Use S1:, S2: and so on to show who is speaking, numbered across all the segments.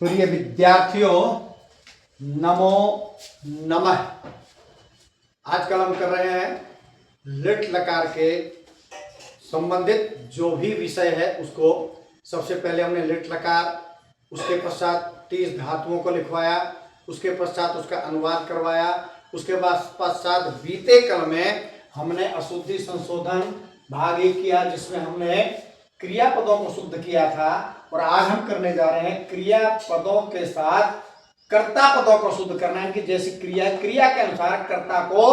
S1: प्रिय विद्यार्थियों, नमो नमः। आजकल हम कर रहे हैं लिट लकार के संबंधित जो भी विषय है उसको। सबसे पहले हमने लिट लकार, उसके पश्चात 30 धातुओं को लिखवाया, उसके पश्चात उसका अनुवाद करवाया, उसके बाद पश्चात बीते कल में हमने अशुद्धि संशोधन भाग 1 किया, जिसमें हमने क्रियापदों को शुद्ध किया था। और आज हम करने जा रहे हैं क्रियापदों के साथ कर्ता पदों को शुद्ध करना है, कि जैसी क्रिया के अनुसार कर्ता को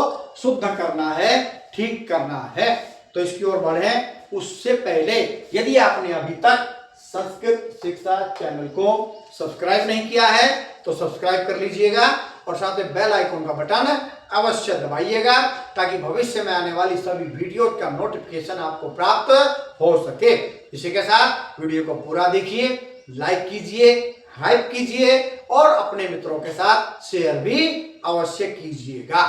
S1: शुद्ध करना है, ठीक करना है। तो इसकी ओर बढ़े उससे पहले यदि आपने अभी तक संस्कृत शिक्षा चैनल को सब्सक्राइब नहीं किया है तो सब्सक्राइब कर लीजिएगा और साथ में बेल आइकन का बटन अवश्य दबाइएगा, ताकि भविष्य में आने वाली सभी वीडियो का नोटिफिकेशन आपको प्राप्त हो सके। इसी के साथ वीडियो को पूरा देखिए, लाइक कीजिए, हाइप कीजिए और अपने मित्रों के साथ शेयर भी अवश्य कीजिएगा।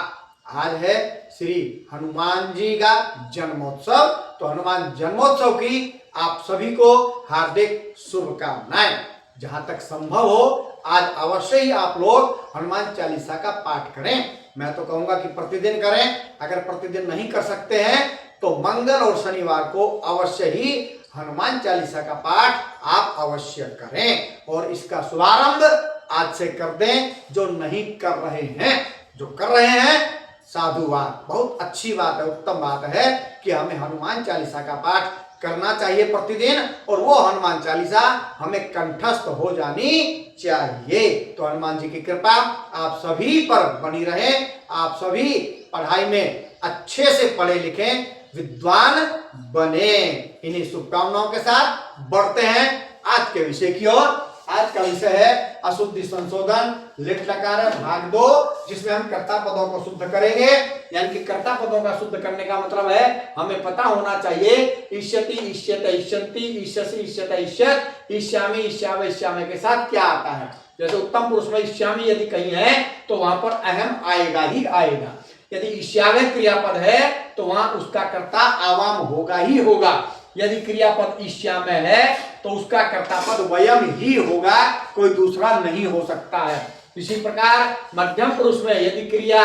S1: आज है श्री हनुमान जी का जन्मोत्सव, तो हनुमान जन्मोत्सव की आप सभी को हार्दिक शुभकामनाएं। जहां तक संभव हो आज अवश्य ही आप लोग हनुमान चालीसा का पाठ करें। मैं तो कहूंगा कि प्रतिदिन करें। अगर प्रतिदिन नहीं कर सकते हैं तो मंगल और शनिवार को अवश्य ही हनुमान चालीसा का पाठ आप अवश्य करें और इसका शुभारंभ आज से कर दें। जो नहीं कर रहे हैं, जो कर रहे हैं साधुवाद, बहुत अच्छी बात है, उत्तम बात है कि हमें हनुमान चालीसा का पाठ करना चाहिए प्रतिदिन, और वो हनुमान चालीसा हमें कंठस्थ हो जानी चाहिए। तो हनुमान जी की कृपा आप सभी पर बनी रहे, आप सभी पढ़ाई में अच्छे से पढ़े लिखें, विद्वान बने। इन्हीं शुभकामनाओं के साथ बढ़ते हैं आज के विषय की ओर। आज का विषय है अशुद्धि संशोधन, लिट लकार भाग 2, जिसमें हम कर्ता पदों को शुद्ध करेंगे। यानी कि कर्ता पदों का शुद्ध करने का मतलब है हमें पता होना चाहिए इष्यति, इष्यते, इष्यन्ति, इष्यसि, इष्यते, इष्यत, इष्यामि, इष्यावे, इष्यामे के साथ क्या आता है। जैसे उत्तम पुरुष में इष्यामि यदि कहीं है तो वहां पर अहम आएगा ही आएगा। यदि इष्यावे क्रियापद है तो वहां उसका कर्ता आवाम होगा ही होगा। यदि क्रियापद इष्यामे है तो उसका कर्तापद वयम ही होगा, कोई दूसरा नहीं हो सकता है। इसी प्रकार मध्यम पुरुष में यदि क्रिया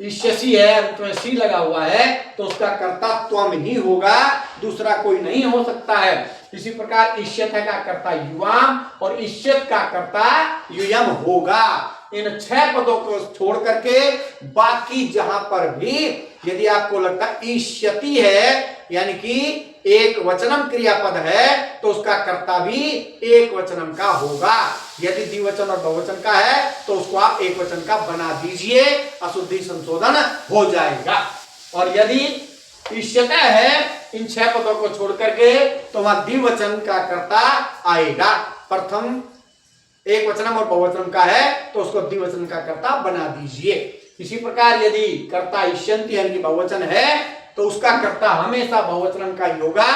S1: इष्यसि है, उसमें सी लगा हुआ है, तो उसका कर्ता त्वम ही होगा, दूसरा कोई नहीं हो सकता है। इसी प्रकार इष्यत का कर्ता युवाम और इष्यत का कर्ता युयम होगा। इन 6 पदों को छोड़ करके बाकी जहां पर भी यदि आपको लगता है इष्यति है, यानी कि एक वचनम क्रियापद है, तो उसका कर्ता भी एक वचनम का होगा। यदि द्विवचन और बहुवचन का है तो उसको आप एक वचन का बना दीजिए, अशुद्धि संशोधन हो जाएगा। और यदि इष्यता है इन 6 पदों को छोड़ करके तो वहां द्विवचन का कर्ता आएगा। प्रथम एक वचनम और बहुवचनम का है तो उसको द्विवचन का कर्ता बना दीजिए। इसी प्रकार यदि कर्ता इष्यन्ति यानी कि बहुवचन है तो उसका कर्ता हमेशा बहुवचनम का ही होगा।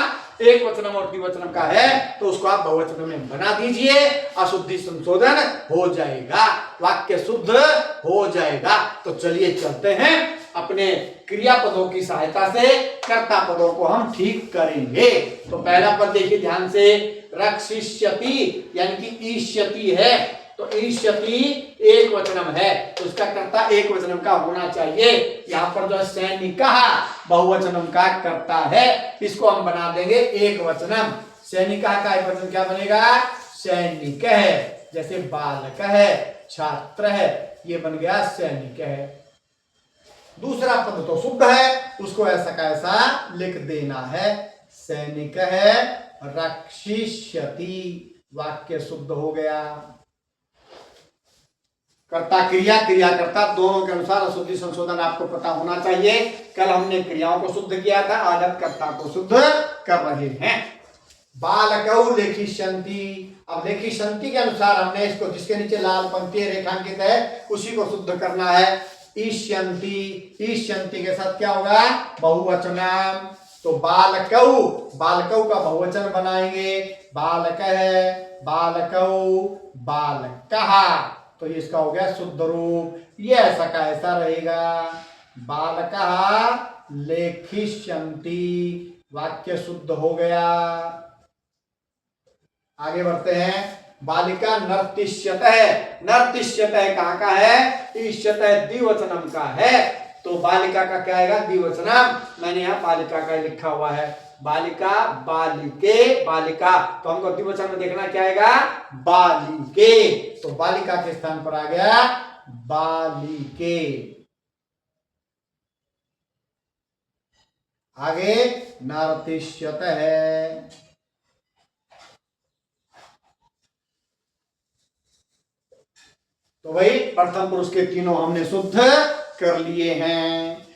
S1: एक वचनम और द्विवचनम का है तो उसको आप बहुवचन में बना दीजिए, अशुद्धि संशोधन हो जाएगा, वाक्य शुद्ध हो जाएगा। तो चलिए चलते हैं अपने क्रियापदों की सहायता से कर्ता पदों को हम ठीक करेंगे। तो पहला पद देखिए ध्यान से, रक्षिष्यति यानी कि ईष्यति है, तो ईष्यति एक वचनम है तो उसका कर्ता एक वचनम का होना चाहिए। यहाँ पर जो है सैनिकः बहुवचनम का कर्ता है, इसको हम बना देंगे एक वचनम। सैनिकः का एक वचन क्या बनेगा, सैनिक है। जैसे बालक है, छात्र है, ये बन गया सैनिक है। दूसरा पद तो शुद्ध है, उसको ऐसा का ऐसा लिख देना है, सैनिक है रक्षिष्यति, वाक्य शुद्ध हो गया। कर्ता क्रिया, क्रिया कर्ता दोनों के अनुसार अशुद्धि संशोधन आपको पता होना चाहिए। कल हमने क्रियाओं को शुद्ध किया था, आज हम कर्ता को शुद्ध कर रहे हैं। बालकौ लेखिष्यन्ति, अब लेखिष्यन्ति के अनुसार हमने इसको, जिसके नीचे लाल पंक्ति रेखांकित है, उसी को शुद्ध करना है। ईष्यन्ति, ईष्यन्ति के साथ क्या होगा, बहुवचनम। तो बालकौ, बालकौ का बहुवचन बनाएंगे, बालक है, बालकौ, बालकः, तो इसका हो गया शुद्ध रूप। ये ऐसा का ऐसा रहेगा, बालकः लेखिष्यन्ति, वाक्य शुद्ध हो गया। आगे बढ़ते हैं। बालिका नर्तिष्यत है। नर्तिष्यत है कहाँ का है? इष्यत है द्विवचनम का है। तो बालिका का क्या आएगा? द्विवचनम। मैंने यहाँ बालिका का लिखा हुआ है, बालिका, बालिके, बालिका। तो हमको द्विवचन में देखना क्या आएगा? बालिके। तो बालिका के स्थान पर आ गया बालिके। आगे नर्तिष्यत है। तो भाई प्रथम पुरुष के तीनों हमने शुद्ध कर लिए हैं।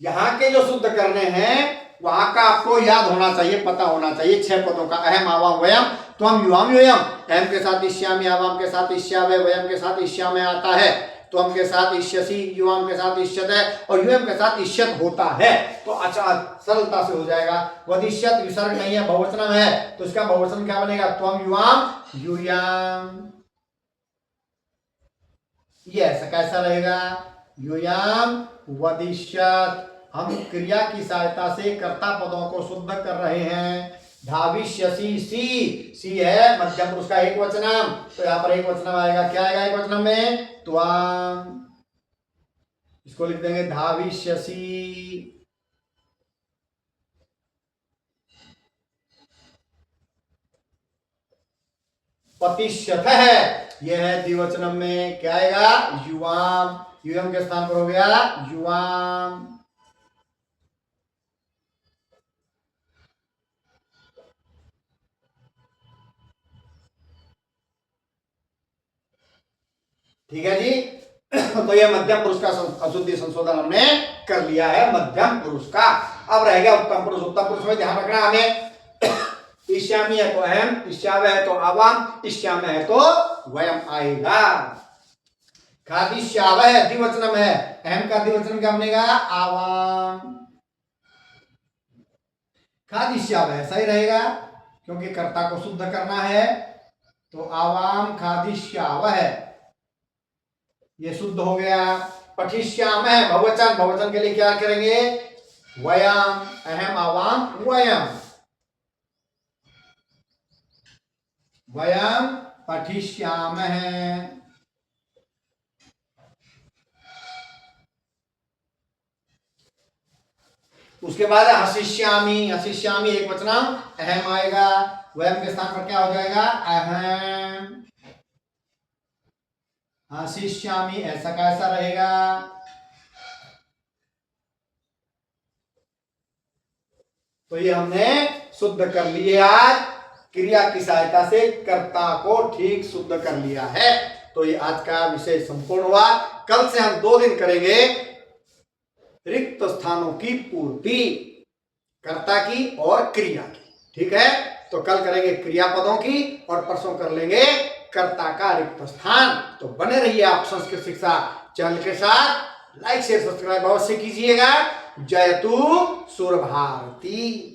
S1: यहां के जो शुद्ध करने हैं वहां का आपको याद होना चाहिए, पता होना चाहिए। 6 पदों का अहम, आवाम, वयम, त्वम, युवाम, योयम। अहम के साथ इष्यामि, आवाम के साथ इष्यावय, वयम के साथ इष्यामय आता है, त्वम के साथ इष्यसि, युवाम के साथ इष्यत है और युयम के साथ इष्यत होता है। तो अच्छा सरलता से हो जाएगा। वदिष्यत विसर्ग नहीं है, बहुवचन है, तो इसका बहुवचन क्या बनेगा? त्वम, युवाम, यूयाम। ये ऐसा कैसा रहेगा? यूयाम वदिष्यत। हम क्रिया की सहायता से कर्ता पदों को शुद्ध कर रहे हैं। धाविष्यसि, सी है मध्यम पुरुष का एक वचनम, तो यहाँ पर एक वचनम आएगा। क्या आएगा एक वचनम में? त्वाम। इसको लिख देंगे धाविष्यसि। पतिष्यत है, यह है द्विवचनम में। क्या आएगा? युवाम। युवम के स्थान पर हो गया युवाम। ठीक है जी। तो यह मध्यम पुरुष का अशुद्धि संशोधन हमने कर लिया है, मध्यम पुरुष का। अब रह गया उत्तम पुरुष। उत्तम पुरुष में ध्यान रखना हमें। इष्यामि है तो अहम, इष्यावय है तो आवाम, इष्यामय है तो वयम आएगा। खादिष्यावय द्विवचनम है, अहम का द्विवचन क्या बनेगा? आवाम। खादिष्यावय सही रहेगा क्योंकि कर्ता को शुद्ध करना है। तो आवाम खादिष्यावय, ये शुद्ध हो गया। पठिष्याम है बहुवचन, बहुवचन के लिए क्या करेंगे? वयम। अहम, आवाम, वयम। वयम पठिष्याम है। उसके बाद हसिष्यामि, हसिष्यामि एक वचनम, अहम आएगा। वयम के स्थान पर क्या हो जाएगा? अहम। हसिष्यामि ऐसा कैसा रहेगा? तो ये हमने शुद्ध कर लिए। आज क्रिया की सहायता से कर्ता को ठीक शुद्ध कर लिया है। तो ये आज का विषय संपूर्ण हुआ। कल से हम 2 दिन करेंगे रिक्त स्थानों की पूर्ति, कर्ता की और क्रिया की। ठीक है, तो कल करेंगे क्रियापदों की और परसों कर लेंगे कर्ता का रिक्त स्थान। तो बने रहिए आप संस्कृत शिक्षा चैनल के साथ। लाइक शेयर सब्सक्राइब अवश्य कीजिएगा। जयतु सुर भारती।